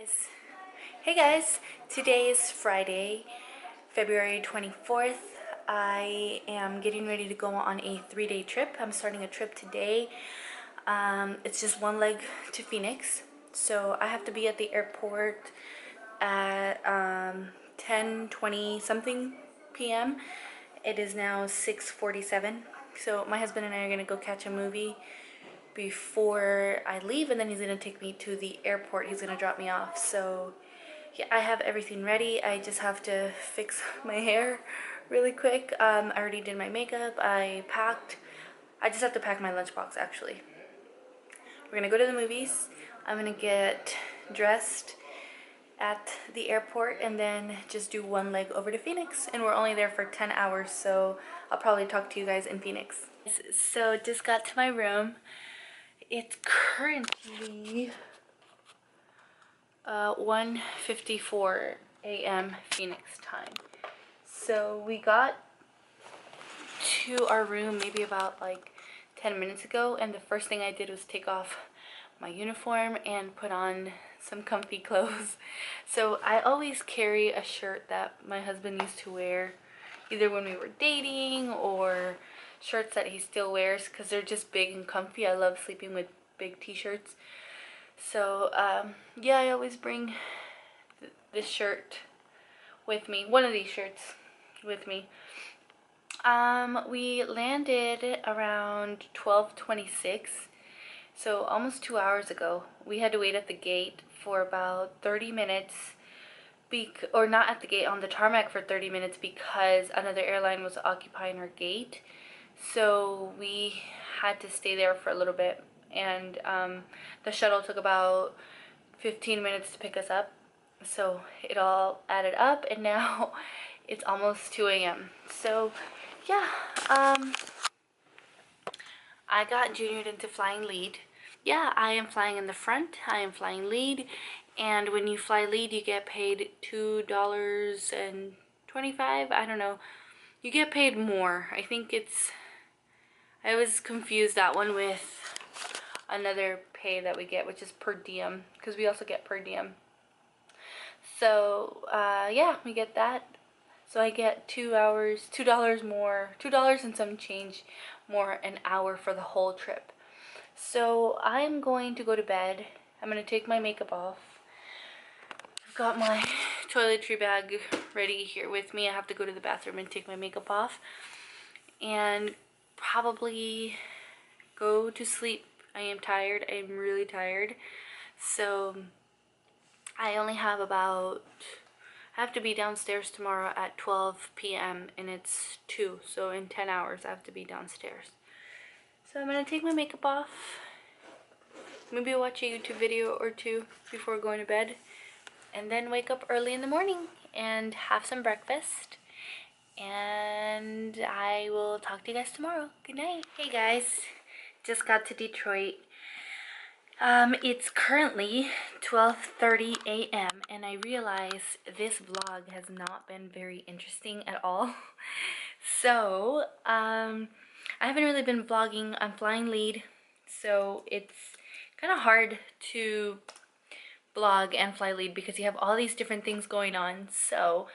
guys. Hey guys, today is Friday, February 24th. I am getting ready to go on a 3-day trip. I'm starting a trip today. It's just one leg to Phoenix. So I have to be at the airport at 10:20 something p.m. It is now 6:47. So my husband and I are gonna go catch a movie before I leave, and then he's gonna take me to the airport. He's gonna drop me off. So yeah, I have everything ready. I just have to fix my hair really quick. I already did my makeup. I packed. I just have to pack my lunchbox actually. We're gonna go to the movies. I'm gonna get dressed at the airport and then just do one leg over to Phoenix, and we're only there for 10 hours, so I'll probably talk to you guys in Phoenix. So just got to my room. It's currently 1:54 a.m. Phoenix time. So we got to our room maybe about like 10 minutes ago, and the first thing I did was take off my uniform and put on some comfy clothes. So I always carry a shirt that my husband used to wear either when we were dating or shirts that he still wears because they're just big and comfy. I love sleeping with big t-shirts. So yeah, I always bring this shirt with me, one of these shirts with me. We landed around 12:26, so almost 2 hours ago. We had to wait at the gate for about 30 minutes, or not at the gate, on the tarmac for 30 minutes because another airline was occupying our gate. So we had to stay there for a little bit, and the shuttle took about 15 minutes to pick us up. So it all added up, and now it's almost 2 a.m. So yeah, I got juniored into flying lead. Yeah, I am flying in the front. I am flying lead, and when you fly lead, you get paid $2.25. I don't know. You get paid more. I think it's. I was confused that one with another pay that we get, which is per diem, because we also get per diem. So yeah, we get that. So I get 2 hours, $2 more, $2 and some change more an hour for the whole trip. So I'm going to go to bed. I'm going to take my makeup off. I've got my toiletry bag ready here with me. I have to go to the bathroom and take my makeup off and probably go to sleep. I am tired. I am really tired. So I only have about, I have to be downstairs tomorrow at 12 p.m. and it's 2, so in 10 hours I have to be downstairs. So I'm gonna take my makeup off, maybe watch a YouTube video or two before going to bed, and then wake up early in the morning and have some breakfast, and I will talk to you guys tomorrow. Good night. Hey guys, just got to Detroit. It's currently 12:30 a.m. and I realize this vlog has not been very interesting at all. So, I haven't really been vlogging. I'm flying lead, so it's kind of hard to vlog and fly lead because you have all these different things going on. So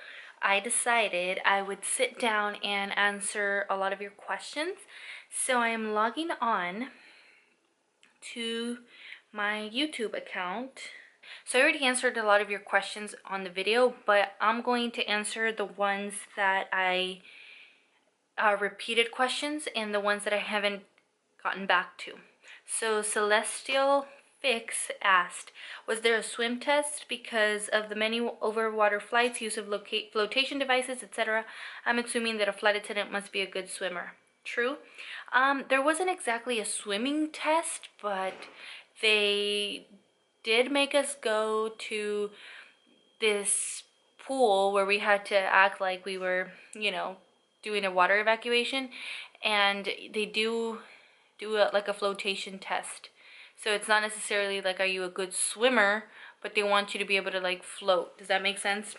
I decided I would sit down and answer a lot of your questions. So I am logging on to my YouTube account. So I already answered a lot of your questions on the video, but I'm going to answer the ones that I repeated questions and the ones that I haven't gotten back to. So Celestial Fix asked, was there a swim test because of the many overwater flights, use of flotation devices, etc.? I'm assuming that a flight attendant must be a good swimmer. True. There wasn't exactly a swimming test, but they did make us go to this pool where we had to act like we were, you know, doing a water evacuation, and they do like a flotation test. So it's not necessarily like, are you a good swimmer, but they want you to be able to like float. Does that make sense?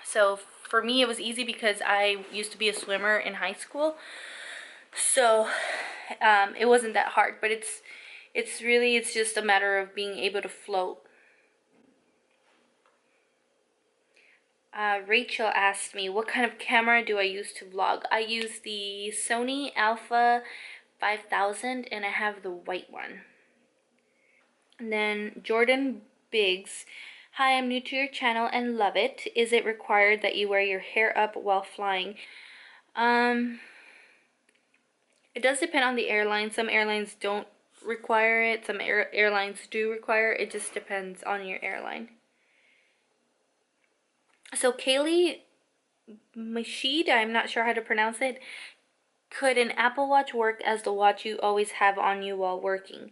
So for me it was easy because I used to be a swimmer in high school, so it wasn't that hard. But it's just a matter of being able to float. Rachel asked me, what kind of camera do I use to vlog? I use the Sony Alpha 5000 and I have the white one. And then Jordan Biggs, hi, I'm new to your channel and love it. Is it required that you wear your hair up while flying? It does depend on the airline. Some airlines don't require it. Some airlines do require it. It just depends on your airline. So Kaylee Mashid, I'm not sure how to pronounce it. Could an Apple Watch work as the watch you always have on you while working?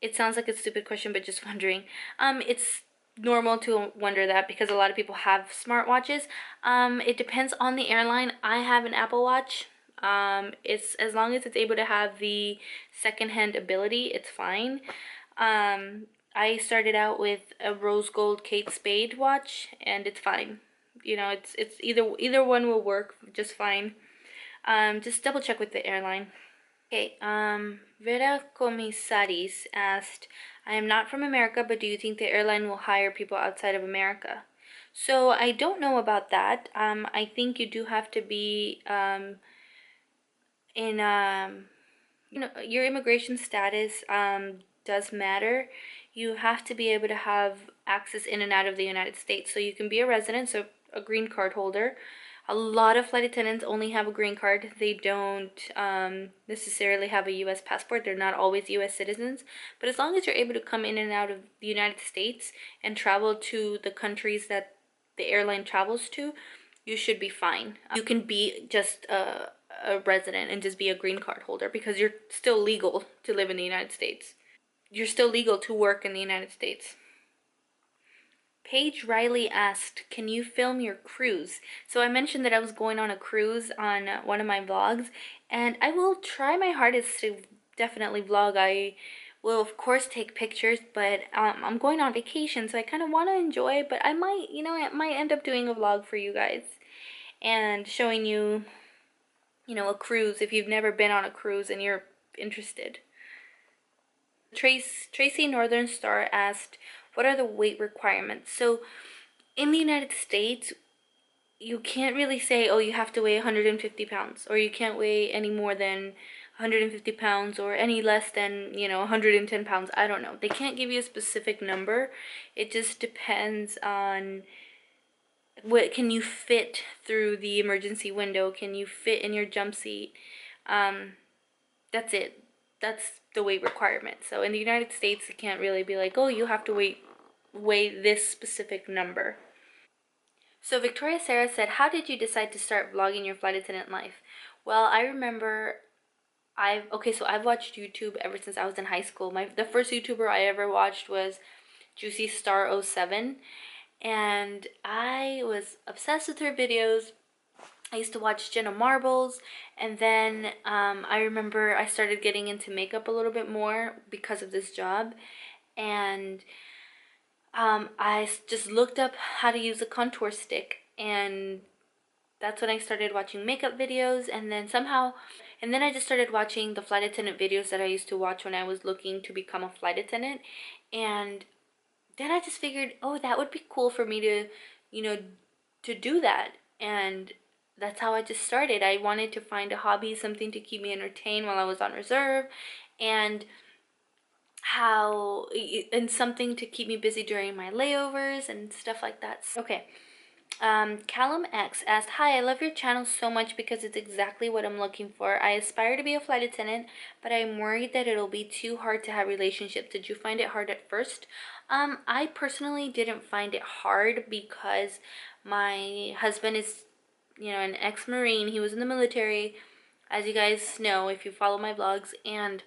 It sounds like a stupid question, but just wondering. It's normal to wonder that because a lot of people have smartwatches. It depends on the airline. I have an Apple Watch. It's as long as it's able to have the secondhand ability, it's fine. I started out with a rose gold Kate Spade watch, and it's fine. You know, it's either one will work just fine. Just double check with the airline. Okay, Vera Comisaris asked, I am not from America, but do you think the airline will hire people outside of America? So I don't know about that. I think you do have to be in you know, your immigration status does matter. You have to be able to have access in and out of the United States. So you can be a resident, so a green card holder. A lot of flight attendants only have a green card. They don't necessarily have a U.S. passport. They're not always U.S. citizens. But as long as you're able to come in and out of the United States and travel to the countries that the airline travels to, you should be fine. You can be just a resident and just be a green card holder because you're still legal to live in the United States. You're still legal to work in the United States. Paige Riley asked, can you film your cruise? So I mentioned that I was going on a cruise on one of my vlogs, and I will try my hardest to definitely vlog. I will of course take pictures, but I'm going on vacation, so I kind of want to enjoy, but I might, you know, I might end up doing a vlog for you guys and showing you, you know, a cruise if you've never been on a cruise and you're interested. Tracy Northern Star asked, what are the weight requirements? So in the United States, you can't really say, oh, you have to weigh 150 pounds, or you can't weigh any more than 150 pounds, or any less than, you know, 110 pounds. I don't know. They can't give you a specific number. It just depends on what can you fit through the emergency window. Can you fit in your jump seat? That's it. That's the weight requirement. So in the United States, it can't really be like, oh, you have to weigh this specific number. So Victoria Sarah said, how did you decide to start vlogging your flight attendant life? Well, I remember I've watched YouTube ever since I was in high school. The first YouTuber I ever watched was Juicy Star 07, and I was obsessed with her videos. I used to watch Jenna Marbles, and then I remember I started getting into makeup a little bit more because of this job, and I just looked up how to use a contour stick, and that's when I started watching makeup videos, and then I just started watching the flight attendant videos that I used to watch when I was looking to become a flight attendant, and then I just figured, oh, that would be cool for me to, you know, to do that, and that's how I just started. I wanted to find a hobby, something to keep me entertained while I was on reserve, and something to keep me busy during my layovers and stuff like that. Okay. Callum X asked, hi, I love your channel so much because it's exactly what I'm looking for. I aspire to be a flight attendant, but I'm worried that it'll be too hard to have relationships. Did you find it hard at first? I personally didn't find it hard because my husband is, you know, an ex-Marine. He was in the military, as you guys know if you follow my vlogs, and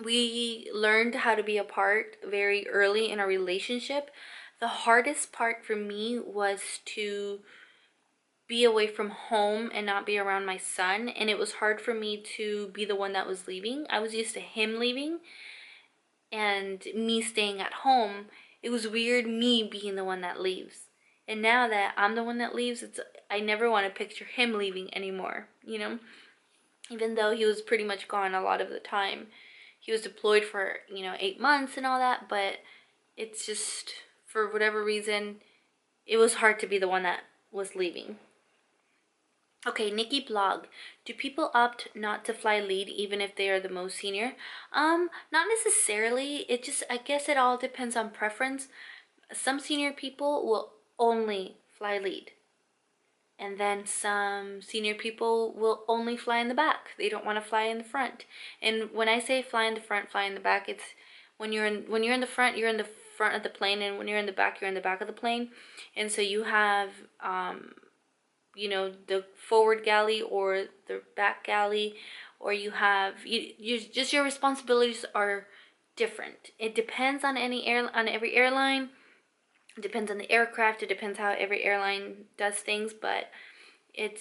we learned how to be apart very early in our relationship. The hardest part for me was to be away from home and not be around my son, and it was hard for me to be the one that was leaving. I was used to him leaving and me staying at home. It was weird me being the one that leaves. And now that I'm the one that leaves, I never want to picture him leaving anymore, you know? Even though he was pretty much gone a lot of the time. He was deployed for, you know, 8 months and all that, but it's just, for whatever reason, it was hard to be the one that was leaving. Okay, Nikki blog. Do people opt not to fly lead even if they are the most senior? Not necessarily. It just, I guess it all depends on preference. Some senior people will only fly lead. And then some senior people will only fly in the back. They don't want to fly in the front. And when I say fly in the front, fly in the back, it's when you're in the front, you're in the front of the plane, and when you're in the back, you're in the back of the plane. And so you have you know, the forward galley or the back galley, or you have you just, your responsibilities are different. It depends on every airline. It depends on the aircraft. It depends how every airline does things, but it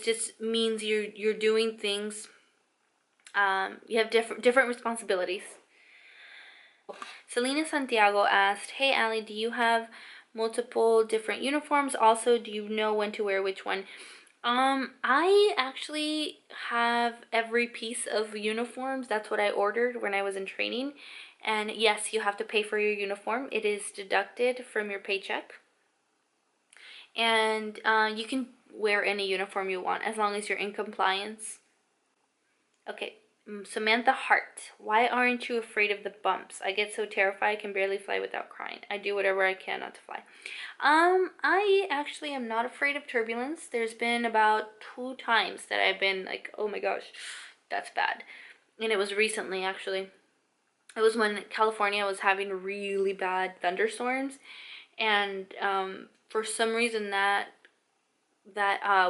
just means you're doing things. You have different responsibilities. Selena Santiago asked, "Hey Ali, do you have multiple different uniforms? Also, do you know when to wear which one?" I actually have every piece of uniforms. That's what I ordered when I was in training. And yes, you have to pay for your uniform. It is deducted from your paycheck. And you can wear any uniform you want as long as you're in compliance. Okay, Samantha Hart. Why aren't you afraid of the bumps? I get so terrified I can barely fly without crying. I do whatever I can not to fly. I actually am not afraid of turbulence. There's been about 2 times that I've been like, oh my gosh, that's bad. And it was recently, actually. It was when California was having really bad thunderstorms. And for some reason that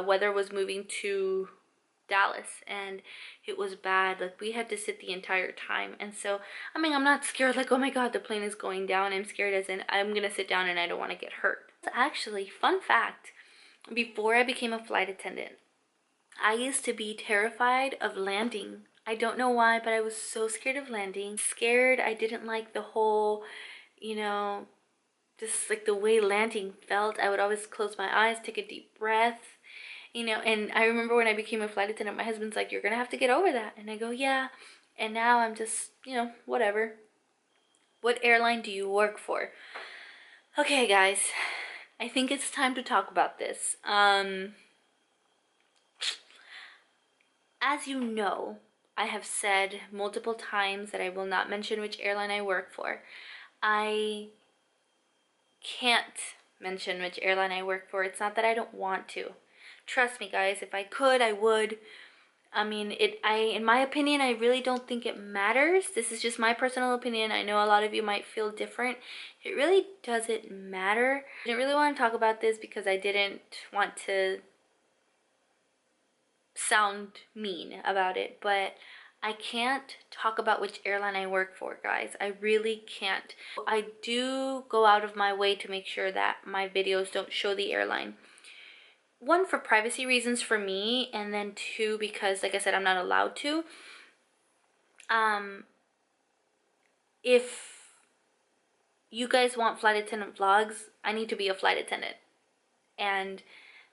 weather was moving to Dallas, and it was bad. Like, we had to sit the entire time. And so, I mean, I'm not scared like, oh my god, the plane is going down. I'm scared as in I'm gonna sit down and I don't want to get hurt. Actually, fun fact, before I became a flight attendant, I used to be terrified of landing. I don't know why, but I was so scared of landing. Scared. I didn't like the whole, you know, just like the way landing felt. I would always close my eyes, take a deep breath, you know. And I remember when I became a flight attendant, my husband's like, "You're gonna have to get over that." And I go, "Yeah." And now I'm just, you know, whatever. What airline do you work for? Okay, guys, I think it's time to talk about this. As you know, I have said multiple times that I will not mention which airline I work for. I can't mention which airline I work for. It's not that I don't want to. Trust me, guys, if I could, I would. I mean, in my opinion, I really don't think it matters. This is just my personal opinion. I know a lot of you might feel different. It really doesn't matter. I didn't really want to talk about this because I didn't want to sound mean about it, but I can't talk about which airline I work for, guys. I really can't. I do go out of my way to make sure that my videos don't show the airline. 1, for privacy reasons for me, and then 2, because like I said, I'm not allowed to. If you guys want flight attendant vlogs, I need to be a flight attendant. And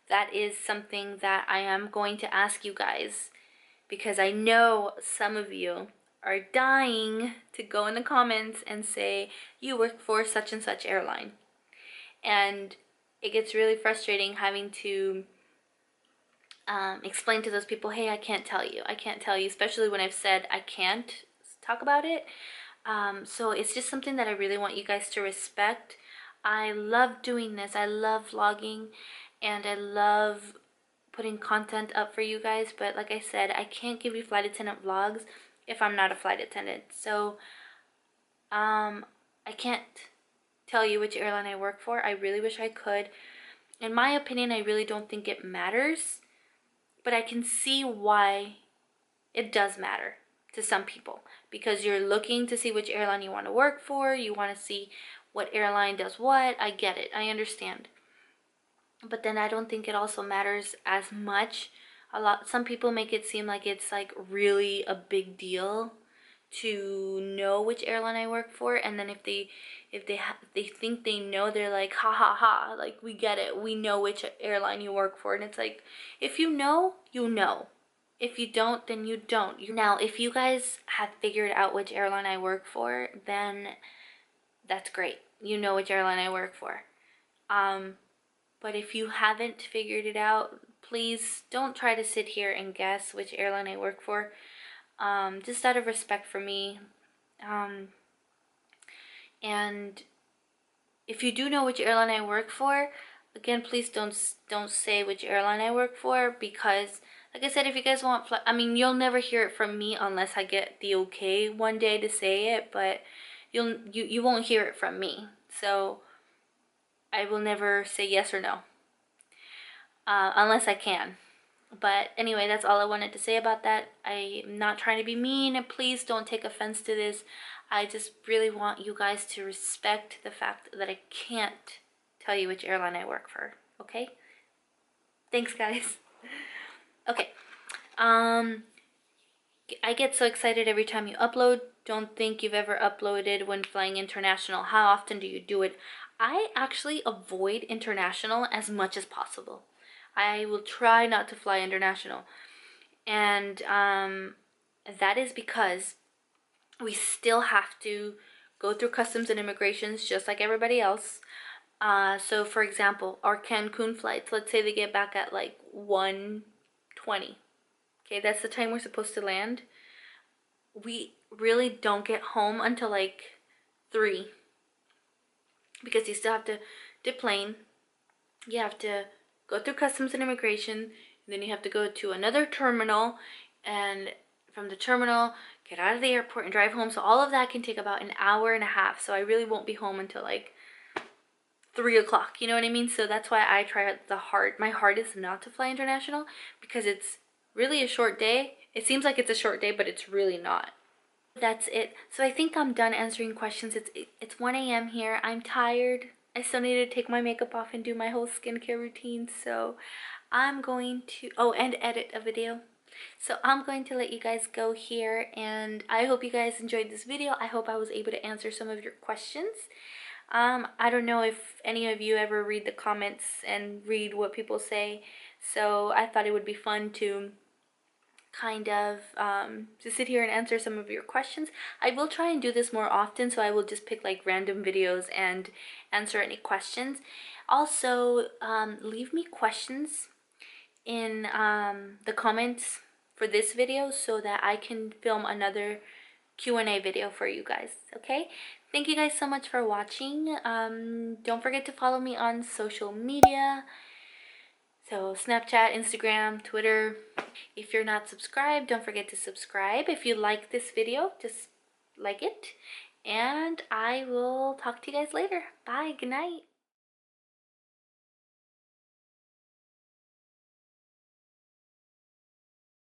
that is something that I am going to ask you guys, because I know some of you are dying to go in the comments and say you work for such and such airline. And it gets really frustrating having to explain to those people, hey, I can't tell you, especially when I've said I can't talk about it. So it's just something that I really want you guys to respect. I love doing this. I love vlogging, and I love putting content up for you guys, but like I said, I can't give you flight attendant vlogs if I'm not a flight attendant. So I can't tell you which airline I work for. I really wish I could. In my opinion, I really don't think it matters, but I can see why it does matter to some people, because you're looking to see which airline you want to work for. You want to see what airline does what. I get it. I understand. But then I don't think it also matters as much. Some people make it seem like it's like really a big deal to know which airline I work for, and then if they think they know, they're like, ha ha ha, like, we get it, we know which airline you work for. And it's like, if you know, you know. If you don't, then you don't. Now, if you guys have figured out which airline I work for, then that's great. You know which airline I work for. But if you haven't figured it out, please don't try to sit here and guess which airline I work for. Just out of respect for me. And if you do know which airline I work for, again, please don't say which airline I work for, because like I said, if you guys want I mean, you'll never hear it from me unless I get the okay one day to say it, but you won't hear it from me. So I will never say yes or no, unless I can. But anyway, that's all I wanted to say about that. I'm not trying to be mean. Please don't take offense to this. I just really want you guys to respect the fact that I can't tell you which airline I work for. Okay? Thanks, guys. Okay. I get so excited every time you upload. Don't think you've ever uploaded when flying international. How often do you do it? I actually avoid international as much as possible. I will try not to fly international. And that is because we still have to go through customs and immigrations just like everybody else. So for example, our Cancun flights, let's say they get back at like 1:20. Okay, that's the time we're supposed to land. We really don't get home until like 3, because you still have to deplane. You have to go through customs and immigration, and then you have to go to another terminal, and from the terminal get out of the airport and drive home. So all of that can take about an hour and a half. So I really won't be home until like 3 o'clock, you know what I mean? So that's why I try my hardest not to fly international, because it's really a short day. It seems like it's a short day, but it's really not. That's it. So I think I'm done answering questions. It's 1 a.m. here. I'm tired. I still need to take my makeup off and do my whole skincare routine. So I'm going to, oh, and edit a video. So I'm going to let you guys go here, and I hope you guys enjoyed this video. I hope I was able to answer some of your questions. I don't know if any of you ever read the comments and read what people say, so I thought it would be fun to kind of to sit here and answer some of your questions. I will try and do this more often, so I will just pick like random videos and answer any questions. Also, leave me questions in the comments for this video so that I can film another Q&A video for you guys. Okay, thank you guys so much for watching. Don't forget to follow me on social media, so Snapchat, Instagram, Twitter. If you're not subscribed, don't forget to subscribe. If you like this video, just like it, and I will talk to you guys later. Bye, good night.